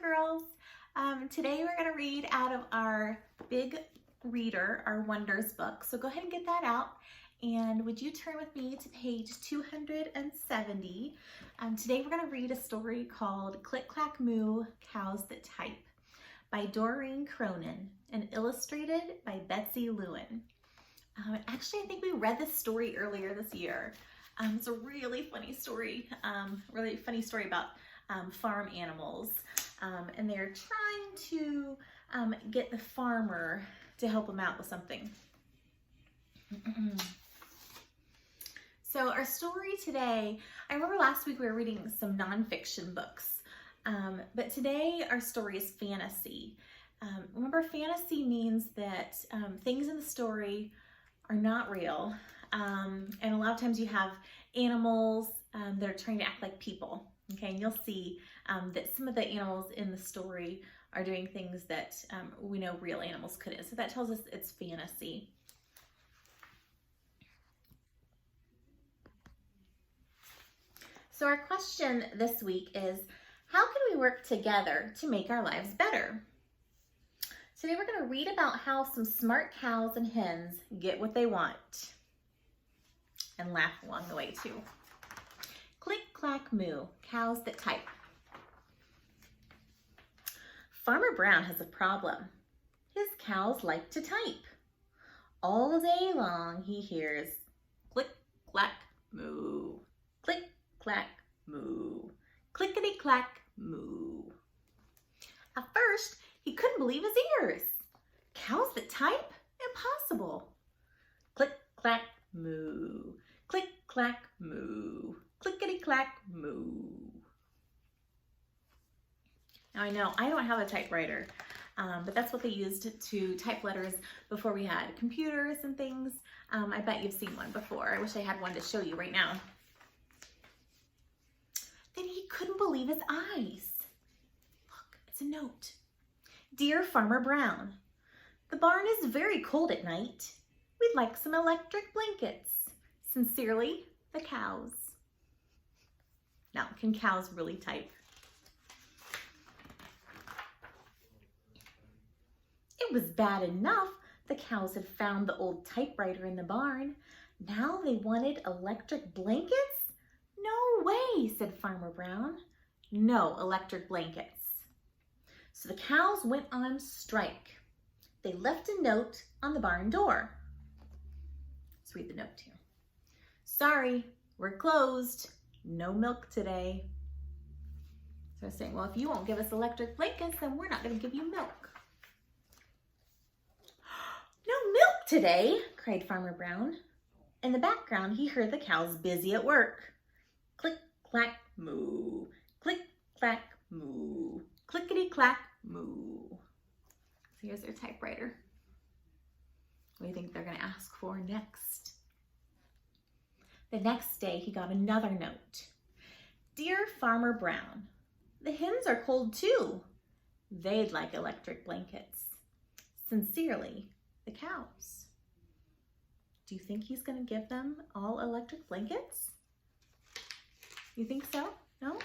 girls. Today we're going to read out of our Big Reader, our Wonders book. So go ahead and get that out. And would you turn with me to page 270? Today we're going to read a story called Clack Moo, Cows That Type by Doreen Cronin and illustrated by Betsy Lewin. Actually, I think we read this story earlier this year. It's a really funny story, about farm animals. And they're trying to get the farmer to help them out with something. So our story today, I remember last week we were reading some nonfiction books, but today our story is fantasy. Remember, fantasy means that things in the story are not real. And a lot of times you have animals that are trying to act like people. Okay, and you'll see that some of the animals in the story are doing things that we know real animals couldn't. So that tells us it's fantasy. So our question this week is, how can we work together to make our lives better? Today we're going to read about how some smart cows and hens get what they want. And laugh along the way too. Clack Moo, Cows That Type. Farmer Brown has a problem. His cows like to type. All day long he hears click, clack, moo, click, clack, moo, clickety, clack, moo. At first, he couldn't believe his ears. Cows that type? Impossible. Click, clack, moo, click, clack, moo, clickety, clack, moo. Now I know I don't have a typewriter, but that's what they used to type letters before we had computers and things. I bet you've seen one before. I wish I had one to show you right now. Then he couldn't believe his eyes. Look, it's a note. Dear Farmer Brown, the barn is very cold at night. We'd like some electric blankets. Sincerely, the cows. Now, can cows really type? It was bad enough the cows had found the old typewriter in the barn. Now they wanted electric blankets? No way, said Farmer Brown. No electric blankets. So the cows went on strike. They left a note on the barn door. Let's read the note here. Sorry, we're closed. No milk today. So they're saying, well, if you won't give us electric blankets, then we're not going to give you milk. No milk today, cried Farmer Brown. In the background, he heard the cows busy at work. Click, clack, moo. Click, clack, moo. Clickety, clack, moo. So here's their typewriter. What do you think they're going to ask for next? The next day, he got another note. Dear Farmer Brown, the hens are cold too. They'd like electric blankets. Sincerely, the cows. Do you think he's going to give them all electric blankets? You think so? No?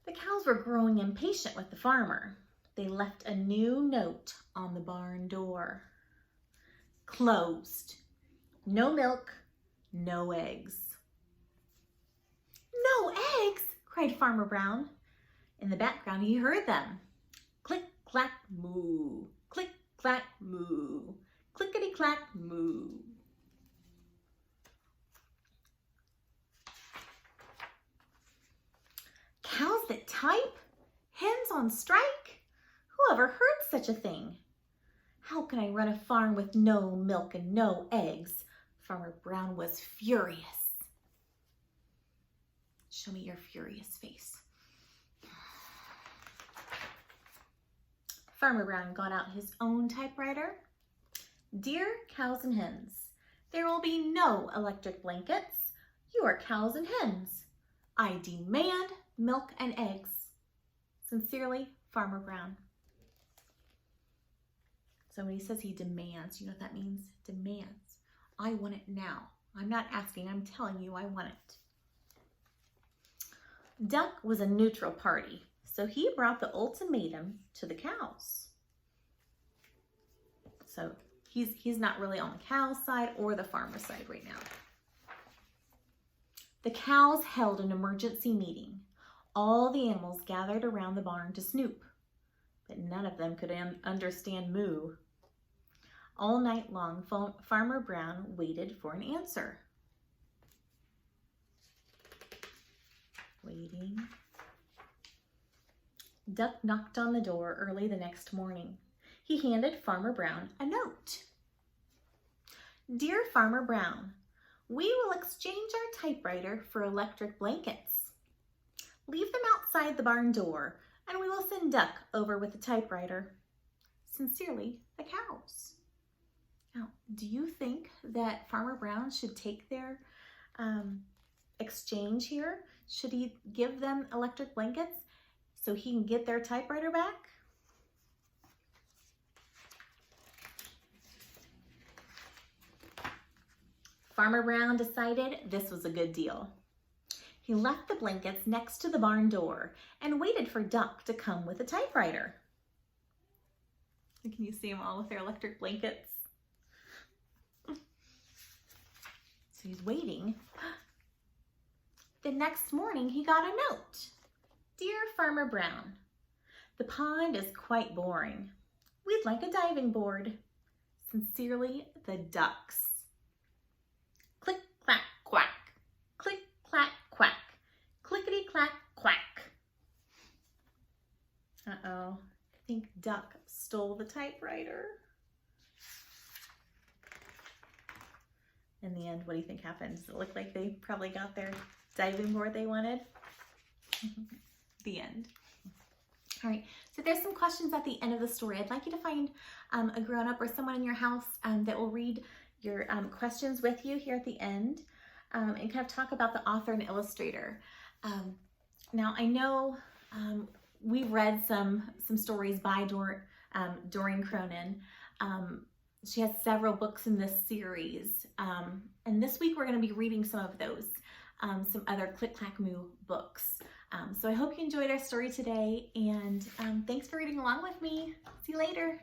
The cows were growing impatient with the farmer. They left a new note on the barn door. Closed. No milk, no eggs. No eggs, cried Farmer Brown. In the background, he heard them. Click, clack, moo. Click, clack, moo. Clickety, clack, moo. Cows that type? Hens on strike? Whoever heard such a thing? How can I run a farm with no milk and no eggs? Farmer Brown was furious. Show me your furious face. Farmer Brown got out his own typewriter. Dear cows and hens, there will be no electric blankets. You are cows and hens. I demand milk and eggs. Sincerely, Farmer Brown. So when he says he demands, you know what that means? Demands. I want it now. I'm not asking, I'm telling you I want it. Duck was a neutral party, So he brought the ultimatum to the cows. So he's not really on the cow's side or the farmer's side right now. The cows held an emergency meeting. All the animals gathered around the barn to snoop, but none of them could understand moo. All night long, Farmer Brown waited for an answer. Waiting. Duck knocked on the door early the next morning. He handed Farmer Brown a note. Dear Farmer Brown, we will exchange our typewriter for electric blankets. Leave them outside the barn door, and we will send Duck over with the typewriter. Sincerely, the cows. Now, do you think that Farmer Brown should take their exchange here? Should he give them electric blankets so he can get their typewriter back? Farmer Brown decided this was a good deal. He left the blankets next to the barn door and waited for Duck to come with a typewriter. Can you see them all with their electric blankets? So he's waiting. The next morning he got a note. Dear Farmer Brown, the pond is quite boring. We'd like a diving board. Sincerely, the ducks. Click, clack, quack. Click, clack, quack. Clickety, clack, quack. Uh-oh, I think Duck stole the typewriter. In the end, what do you think happens? Does it look like they probably got their diving board they wanted? The end. All right, so there's some questions at the end of the story. I'd like you to find a grown-up or someone in your house that will read your questions with you here at the end and kind of talk about the author and illustrator. Now, I know we've read some stories by Doreen Cronin. She has several books in this series. And this week we're going to be reading some of those, some other Click Clack Moo books. So I hope you enjoyed our story today, and thanks for reading along with me. See you later.